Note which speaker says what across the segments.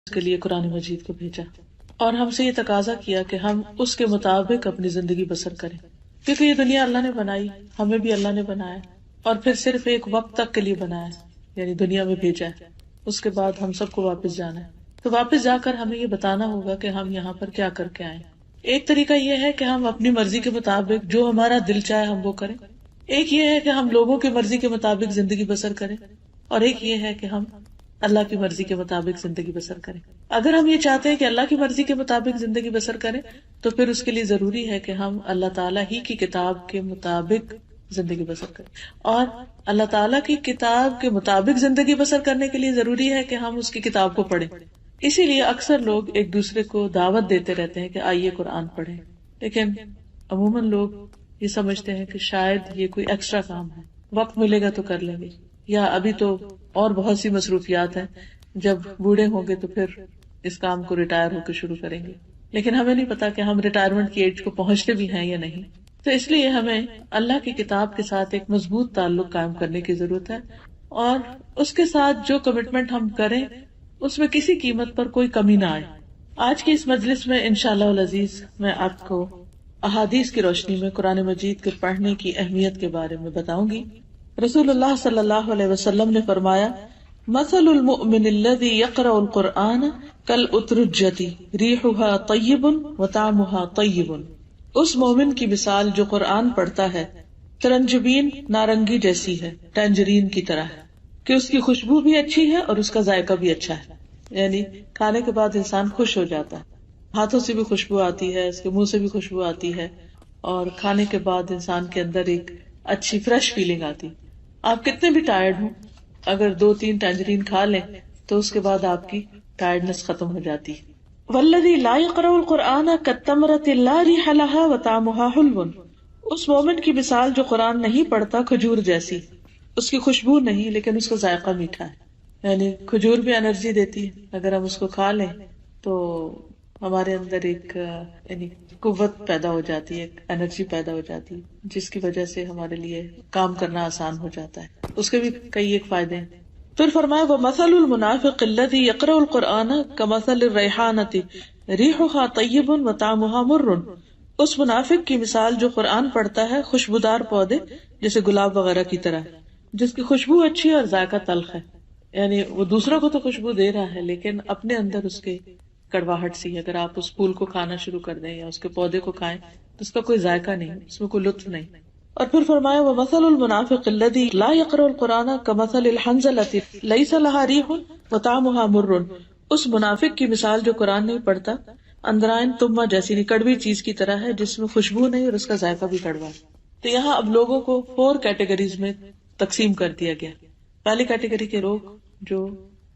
Speaker 1: کے لیے قرآن مجید کو بھیجا اور ہم سے یہ تقاضا کیا کہ ہم اس کے مطابق اپنی زندگی بسر کریں، کیونکہ یہ دنیا اللہ نے بنائی، ہمیں بھی اللہ نے بنایا اور پھر صرف ایک وقت تک کے لیے بنایا، یعنی دنیا میں بھیجا ہے، اس کے بعد ہم سب کو واپس جانا ہے۔ تو واپس جا کر ہمیں یہ بتانا ہوگا کہ ہم یہاں پر کیا کر کے آئے۔ ایک طریقہ یہ ہے کہ ہم اپنی مرضی کے مطابق جو ہمارا دل چاہے ہم وہ کریں، ایک یہ ہے کہ ہم لوگوں کی مرضی کے مطابق زندگی بسر کریں، اور ایک یہ ہے کہ ہم اللہ کی مرضی کے مطابق زندگی بسر کریں۔ اگر ہم یہ چاہتے ہیں کہ اللہ کی مرضی کے مطابق زندگی بسر کریں تو پھر اس کے لیے ضروری ہے کہ ہم اللہ تعالیٰ ہی کی کتاب کے مطابق زندگی بسر کریں، اور اللہ تعالیٰ کی کتاب کے مطابق زندگی بسر کرنے کے لیے ضروری ہے کہ ہم اس کی کتاب کو پڑھیں۔ اسی لیے اکثر لوگ ایک دوسرے کو دعوت دیتے رہتے ہیں کہ آئیے قرآن پڑھیں، لیکن عموماً لوگ یہ سمجھتے ہیں کہ شاید یہ کوئی ایکسٹرا کام ہے، وقت ملے گا تو کر لیں گے، یا ابھی تو اور بہت سی مصروفیات ہیں، جب بوڑھے ہوں گے تو پھر اس کام کو ریٹائر ہو کے شروع کریں گے۔ لیکن ہمیں نہیں پتا کہ ہم ریٹائرمنٹ کی ایج کو پہنچتے بھی ہیں یا نہیں۔ تو اس لیے ہمیں اللہ کی کتاب کے ساتھ ایک مضبوط تعلق قائم کرنے کی ضرورت ہے، اور اس کے ساتھ جو کمٹمنٹ ہم کریں اس میں کسی قیمت پر کوئی کمی نہ آئے۔ آج کی اس مجلس میں انشاءاللہ العزیز میں آپ کو احادیث کی روشنی میں قرآن مجید کے پڑھنے کی اہمیت کے بارے میں بتاؤں گی۔ رسول اللہ صلی اللہ علیہ وسلم نے فرمایا، مثل المؤمن الذي يقرأ القرآن كالأترجة ريحها طيب وطعمها طيب۔ اس مومن کی مثال جو قرآن پڑھتا ہے ترنجبین نارنگی جیسی ہے، ٹینجرین کی طرح ہے، کہ اس کی خوشبو بھی اچھی ہے اور اس کا ذائقہ بھی اچھا ہے، یعنی کھانے کے بعد انسان خوش ہو جاتا ہے، ہاتھوں سے بھی خوشبو آتی ہے، اس کے منہ سے بھی خوشبو آتی ہے، اور کھانے کے بعد انسان کے اندر ایک اچھی فریش فیلنگ آتی۔ آپ کتنے بھی ٹائرڈ ہوں، اگر 2-3 ٹینجرین کھا لیں تو اس کے بعد آپ کی ٹائرڈنس ختم ہو جاتی ہے۔ والذی لا یقرأ القرآن کالتمرۃ لا ریح لها وطعمها حلو۔ اس مومن کی مثال جو قرآن نہیں پڑھتا کھجور جیسی، اس کی خوشبو نہیں لیکن اس کا ذائقہ میٹھا ہے، یعنی کھجور بھی انرجی دیتی ہے، اگر ہم اس کو کھا لیں تو ہمارے اندر ایک یعنی قوت پیدا ہو جاتی ہے، ایک انرجی پیدا ہو جاتی ہے، جس کی وجہ سے ہمارے لیے کام کرنا آسان ہو جاتا ہے۔ اس کے بھی کئی ایک فائدے ہیں۔ پھر فرمایا وَمَثَلُ الْمُنَافِقِ الَّذِي يَقْرَأُ الْقُرْآنَ كَمَثَلِ الرَّيْحَانَةِ رِيحُهَا طَيِّبٌ وَطَعْمُهَا مُرٌّ۔ اس منافق کی مثال جو قرآن پڑھتا ہے خوشبودار پودے جیسے گلاب وغیرہ کی طرح، جس کی خوشبو اچھی ہے اور ذائقہ تلخ ہے، یعنی وہ دوسروں کو تو خوشبو دے رہا ہے لیکن اپنے اندر اس کے کڑواہٹ سی ہے۔ اگر آپ اس پھول کو کھانا شروع کر دیں یا اس کے پودے کو کھائیں تو اس کا کوئی ذائقہ نہیں، اس میں کوئی لطف نہیں۔ اور پھر فرمایا وَمَثَلُ الْمُنَافِقِ الَّذِي لَا يَقْرَأُ الْقُرْآنَ كَمَثَلِ الْحَنْظَلَةِ لَيْسَ لَهَا رِيحٌ وَطَعْمُهَا مُرٌّ۔ اس منافق کی مثال جو قرآن نہیں پڑھتا اندرائن تمہ جیسی کڑوی چیز کی طرح ہے، جس میں خوشبو نہیں اور اس کا ذائقہ بھی کڑوا ہے۔ تو یہاں اب لوگوں کو 4 کیٹیگریز میں تقسیم کر دیا گیا۔ پہلی کیٹیگری کے لوگ جو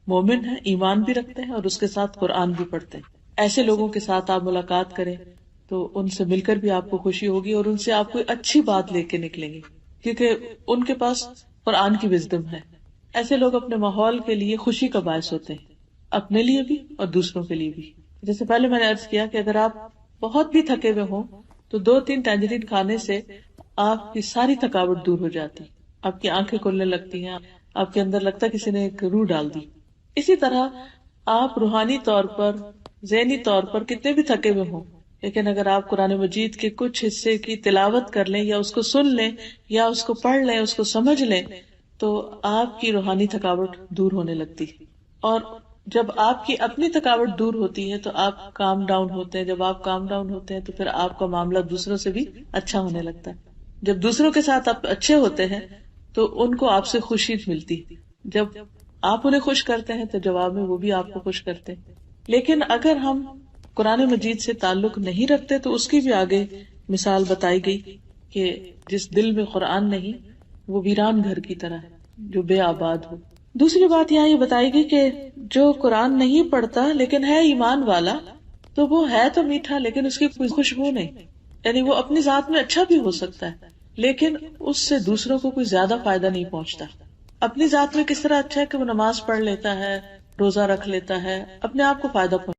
Speaker 1: مومن ہیں، ایمان بھی رکھتے ہیں اور اس کے ساتھ قرآن بھی پڑھتے ہیں، ایسے لوگوں کے ساتھ آپ ملاقات کریں تو ان سے مل کر بھی آپ کو خوشی ہوگی اور ان سے آپ کو اچھی بات لے کے نکلیں گے، کیونکہ ان کے پاس قرآن کی وزڈم ہے۔ ایسے لوگ اپنے ماحول کے لیے خوشی کا باعث ہوتے ہیں، اپنے لیے بھی اور دوسروں کے لیے بھی۔ جیسے پہلے میں نے عرض کیا کہ اگر آپ بہت بھی تھکے ہوئے ہوں تو 2-3 ٹینجرین کھانے سے آپ کی ساری تھکاوٹ دور ہو جاتی، آپ کی آنکھیں کھلنے لگتی ہیں، آپ کے اندر لگتا ہے کسی نے ایک روح ڈال دی۔ اسی طرح آپ روحانی طور پر، ذہنی طور پر کتنے بھی تھکے ہوئے ہوں، لیکن اگر آپ قرآن مجید کے کچھ حصے کی تلاوت کر لیں یا اس کو سن لیں یا اس کو پڑھ لیں، اس کو سمجھ لیں، تو آپ کی روحانی تھکاوٹ دور ہونے لگتی۔ اور جب آپ کی اپنی تھکاوٹ دور ہوتی ہے تو آپ کام ڈاؤن ہوتے ہیں، جب آپ کام ڈاؤن ہوتے ہیں تو پھر آپ کا معاملہ دوسروں سے بھی اچھا ہونے لگتا ہے۔ جب دوسروں کے ساتھ آپ اچھے ہوتے ہیں تو ان کو آپ سے خوشی ملتی، جب آپ انہیں خوش کرتے ہیں تو جواب میں وہ بھی آپ کو خوش کرتے ہیں۔ لیکن اگر ہم قرآن مجید سے تعلق نہیں رکھتے تو اس کی بھی آگے مثال بتائی گئی کہ جس دل میں قرآن نہیں وہ ویران گھر کی طرح ہے جو بے آباد ہو۔ دوسری بات یہاں یہ بتائی گئی کہ جو قرآن نہیں پڑھتا لیکن ہے ایمان والا تو وہ ہے تو میٹھا لیکن اس کی کوئی خوشبو نہیں، یعنی وہ اپنی ذات میں اچھا بھی ہو سکتا ہے لیکن اس سے دوسروں کو کوئی زیادہ فائدہ نہیں پہنچتا۔ اپنی ذات میں کس طرح اچھا ہے کہ وہ نماز پڑھ لیتا ہے، روزہ رکھ لیتا ہے، اپنے آپ کو فائدہ پہنچتا ہے۔